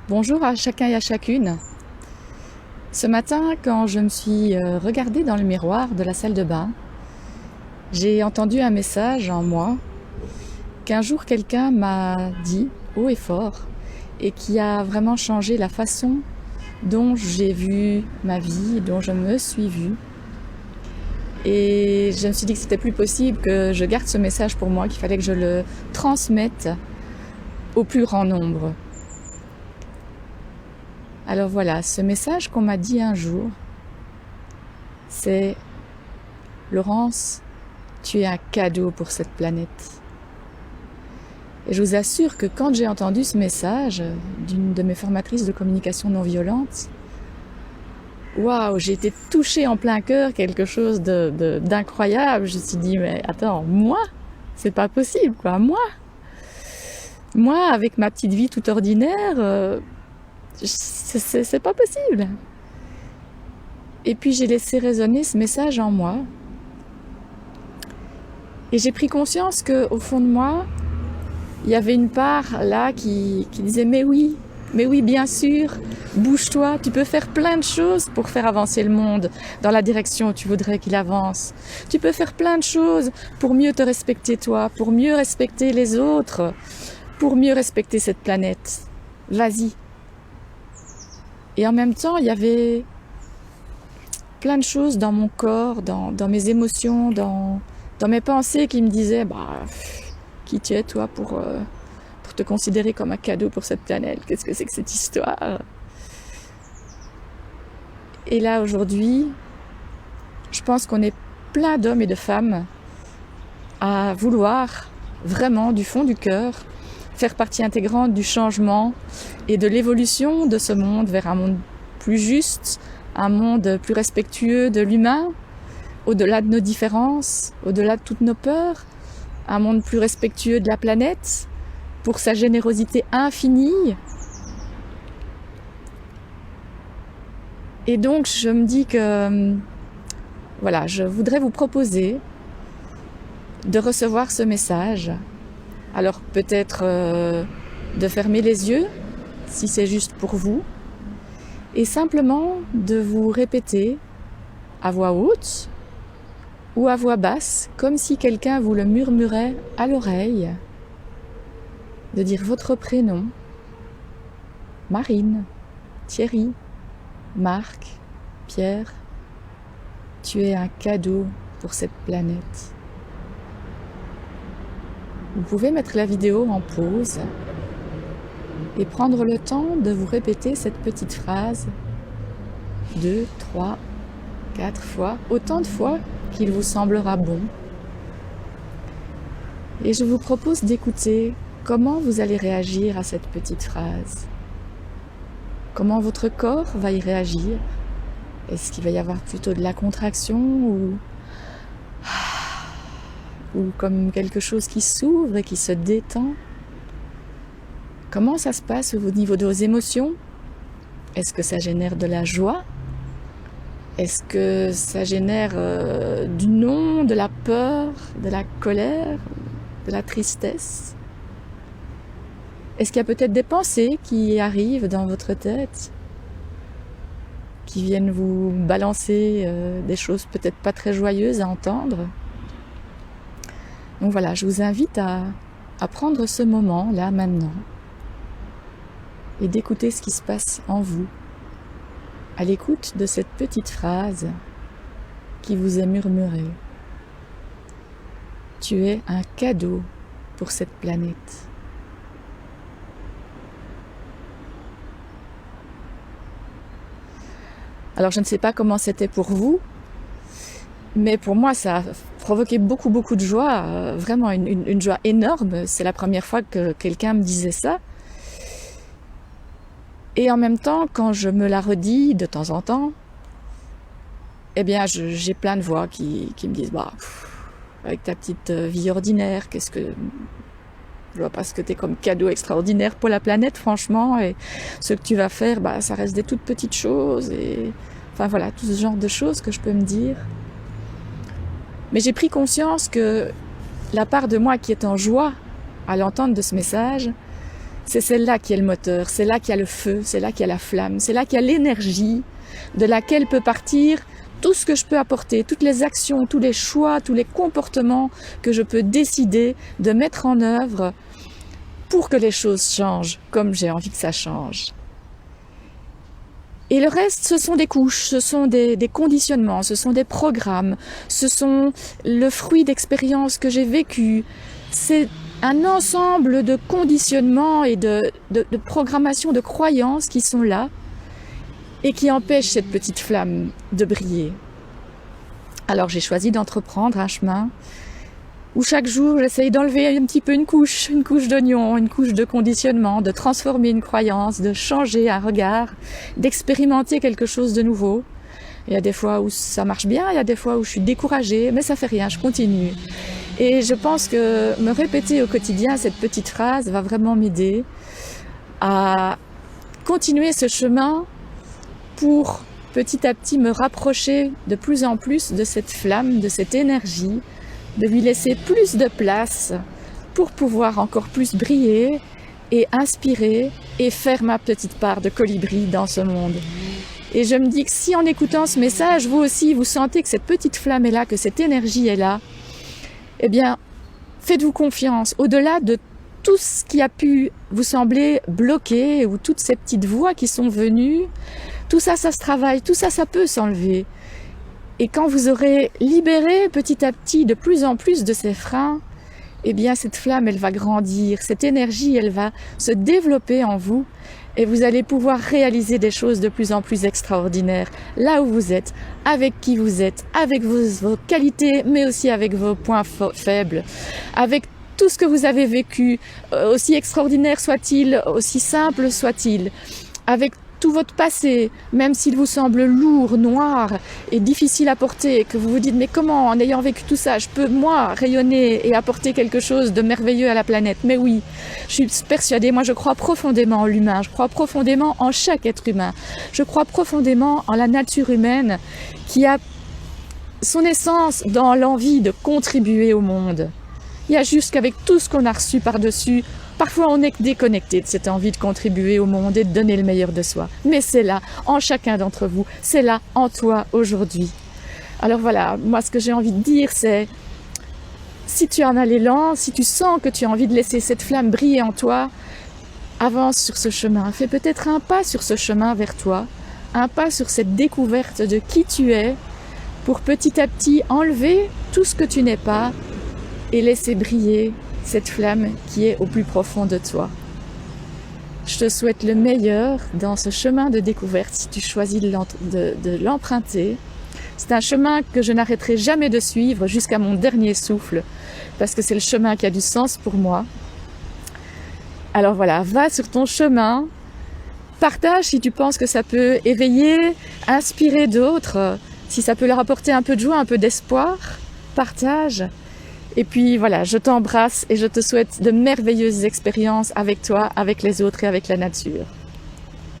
Bonjour à chacun et à chacune. Ce matin, quand je me suis regardée dans le miroir de la salle de bain, j'ai entendu un message en moi qu'un jour quelqu'un m'a dit haut et fort et qui a vraiment changé la façon dont j'ai vu ma vie, dont je me suis vue. Et je me suis dit que c'était plus possible que je garde ce message pour moi, qu'il fallait que je le transmette au plus grand nombre. Alors voilà, ce message qu'on m'a dit un jour, c'est « Laurence, tu es un cadeau pour cette planète ». Et je vous assure que quand j'ai entendu ce message d'une de mes formatrices de communication non violente, waouh, j'ai été touchée en plein cœur, quelque chose d'incroyable. Je me suis dit, mais attends, moi, c'est pas possible, quoi, moi, avec ma petite vie toute ordinaire, c'est pas possible. Et puis j'ai laissé résonner ce message en moi. Et j'ai pris conscience qu'au fond de moi, il y avait une part là qui disait mais oui, bien sûr, bouge-toi, tu peux faire plein de choses pour faire avancer le monde dans la direction où tu voudrais qu'il avance. Tu peux faire plein de choses pour mieux te respecter toi, pour mieux respecter les autres, pour mieux respecter cette planète. Vas-y. Et en même temps, il y avait plein de choses dans mon corps, dans mes émotions, dans mes pensées qui me disaient qui tu es toi pour te considérer comme un cadeau pour cette planète? Qu'est-ce que c'est que cette histoire? Et là aujourd'hui, je pense qu'on est plein d'hommes et de femmes à vouloir vraiment du fond du cœur faire partie intégrante du changement et de l'évolution de ce monde vers un monde plus juste, un monde plus respectueux de l'humain, au-delà de nos différences, au-delà de toutes nos peurs, un monde plus respectueux de la planète, pour sa générosité infinie. Et donc je me dis que, voilà, je voudrais vous proposer de recevoir ce message. Alors peut-être de fermer les yeux, si c'est juste pour vous, et simplement de vous répéter à voix haute ou à voix basse, comme si quelqu'un vous le murmurait à l'oreille, de dire votre prénom, Marine, Thierry, Marc, Pierre, tu es un cadeau pour cette planète. Vous pouvez mettre la vidéo en pause et prendre le temps de vous répéter cette petite phrase 2, 3, 4 fois, autant de fois qu'il vous semblera bon. Et je vous propose d'écouter comment vous allez réagir à cette petite phrase. Comment votre corps va y réagir? Est-ce qu'il va y avoir plutôt de la contraction ou comme quelque chose qui s'ouvre et qui se détend? Comment ça se passe au niveau de vos émotions? Est-ce que ça génère de la joie? Est-ce que ça génère du non, de la peur, de la colère, de la tristesse? Est-ce qu'il y a peut-être des pensées qui arrivent dans votre tête, qui viennent vous balancer des choses peut-être pas très joyeuses à entendre? Donc voilà, je vous invite à prendre ce moment, là, maintenant, et d'écouter ce qui se passe en vous, à l'écoute de cette petite phrase qui vous est murmurée. Tu es un cadeau pour cette planète. Alors je ne sais pas comment c'était pour vous, mais pour moi ça a provoqué beaucoup de joie, vraiment une joie énorme. C'est la première fois que quelqu'un me disait ça. Et en même temps, quand je me la redis de temps en temps, eh bien j'ai plein de voix qui me disent avec ta petite vie ordinaire, je vois pas ce que t'es comme cadeau extraordinaire pour la planète, franchement, et ce que tu vas faire, ça reste des toutes petites choses, et enfin voilà, tout ce genre de choses que je peux me dire. Mais j'ai pris conscience que la part de moi qui est en joie à l'entente de ce message, c'est celle-là qui est le moteur, c'est là qu'il y a le feu, c'est là qu'il y a la flamme, c'est là qu'il y a l'énergie de laquelle peut partir tout ce que je peux apporter, toutes les actions, tous les choix, tous les comportements que je peux décider de mettre en œuvre pour que les choses changent comme j'ai envie que ça change. Et le reste, ce sont des couches, ce sont des conditionnements, ce sont des programmes, ce sont le fruit d'expériences que j'ai vécues. C'est un ensemble de conditionnements et de programmations, de croyances qui sont là et qui empêchent cette petite flamme de briller. Alors j'ai choisi d'entreprendre un chemin où chaque jour j'essaye d'enlever un petit peu une couche d'oignon, une couche de conditionnement, de transformer une croyance, de changer un regard, d'expérimenter quelque chose de nouveau. Il y a des fois où ça marche bien, il y a des fois où je suis découragée, mais ça fait rien, je continue. Et je pense que me répéter au quotidien cette petite phrase va vraiment m'aider à continuer ce chemin pour petit à petit me rapprocher de plus en plus de cette flamme, de cette énergie, de lui laisser plus de place pour pouvoir encore plus briller et inspirer et faire ma petite part de colibri dans ce monde. Et je me dis que si en écoutant ce message, vous aussi, vous sentez que cette petite flamme est là, que cette énergie est là, eh bien, faites-vous confiance. Au-delà de tout ce qui a pu vous sembler bloqué ou toutes ces petites voix qui sont venues, tout ça, ça se travaille, tout ça, ça peut s'enlever. Et quand vous aurez libéré petit à petit de plus en plus de ces freins, eh bien cette flamme, elle va grandir, cette énergie, elle va se développer en vous et vous allez pouvoir réaliser des choses de plus en plus extraordinaires là où vous êtes, avec qui vous êtes, avec vos qualités, mais aussi avec vos points faibles, avec tout ce que vous avez vécu, aussi extraordinaire soit-il, aussi simple soit-il, avec tout votre passé, même s'il vous semble lourd, noir et difficile à porter, que vous vous dites mais comment, en ayant vécu tout ça, je peux moi rayonner et apporter quelque chose de merveilleux à la planète. Mais oui, je suis persuadée, moi je crois profondément en l'humain, je crois profondément en chaque être humain, je crois profondément en la nature humaine qui a son essence dans l'envie de contribuer au monde. Il y a juste qu'avec tout ce qu'on a reçu par-dessus, parfois on est déconnecté de cette envie de contribuer au monde et de donner le meilleur de soi. Mais c'est là, en chacun d'entre vous, c'est là, en toi, aujourd'hui. Alors voilà, moi ce que j'ai envie de dire c'est, si tu en as l'élan, si tu sens que tu as envie de laisser cette flamme briller en toi, avance sur ce chemin, fais peut-être un pas sur ce chemin vers toi, un pas sur cette découverte de qui tu es, pour petit à petit enlever tout ce que tu n'es pas, et laisser briller cette flamme qui est au plus profond de toi. Je te souhaite le meilleur dans ce chemin de découverte si tu choisis de l'emprunter. C'est un chemin que je n'arrêterai jamais de suivre jusqu'à mon dernier souffle parce que c'est le chemin qui a du sens pour moi. Alors voilà, va sur ton chemin, partage si tu penses que ça peut éveiller, inspirer d'autres, si ça peut leur apporter un peu de joie, un peu d'espoir, partage. Et puis voilà, je t'embrasse et je te souhaite de merveilleuses expériences avec toi, avec les autres et avec la nature.